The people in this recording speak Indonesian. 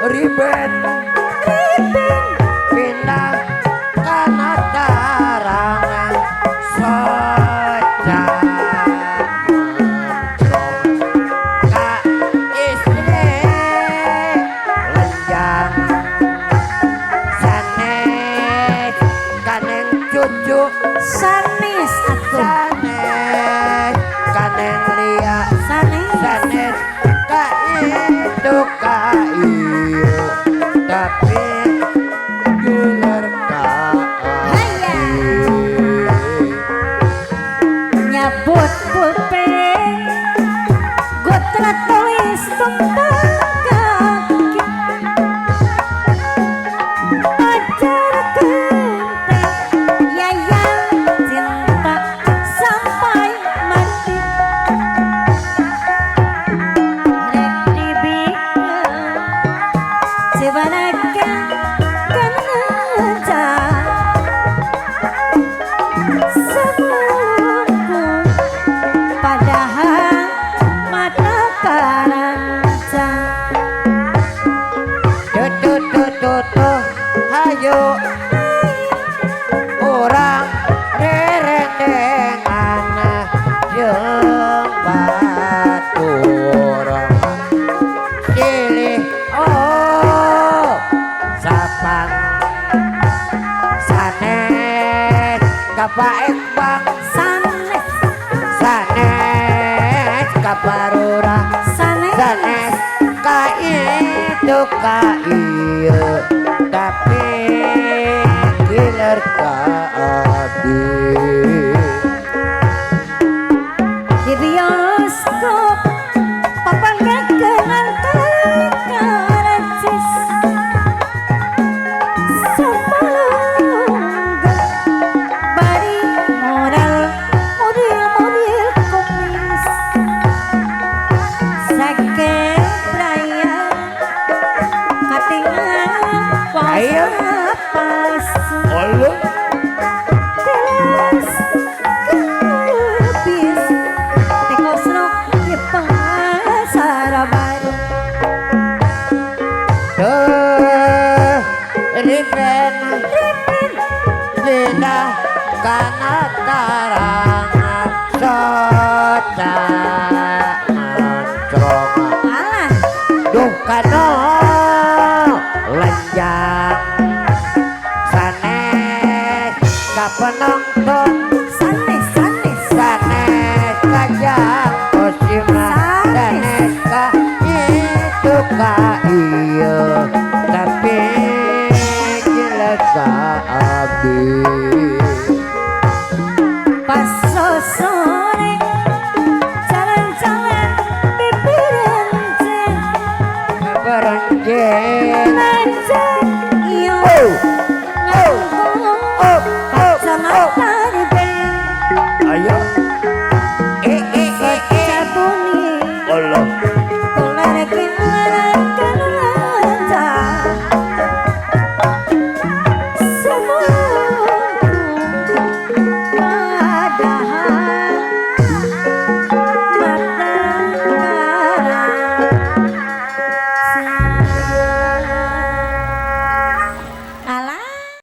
Riben pindah kana tarangan soca ka istri lenjang sanes kaneng cucu sanis atuh sanes kaneng lia sanis ka itu ka iya tapi juler ka nyabut pulpen gotra tulis tentang kaki pacar genteng yayang cinta sampai mati rek dibikin cibanakan kan ngeja sebelumku padahal mata karancan tuh hayo orang rerendengan jeung baturang silih oh sapang sanes kapaek bang sanes sanes kaparura sanes ka itu ka iya tapi giler ka abdi di bioskop papanggakeun karancis sapalungga bari modal mobil komis sakit raya katingan Ayo. pas Allah teles kebis tekosno di pasar baru tuh riben pindah kana tarangan soca mancrong alah duh kano lenjang sanes ka penonton sanes sanes kajang kosima sanes ka itu ka iya tapi gila ka abdi pas sore jalan-jalan beberenceng berenjeng Lanjang iyo oh nganggo kacamata di beng ayo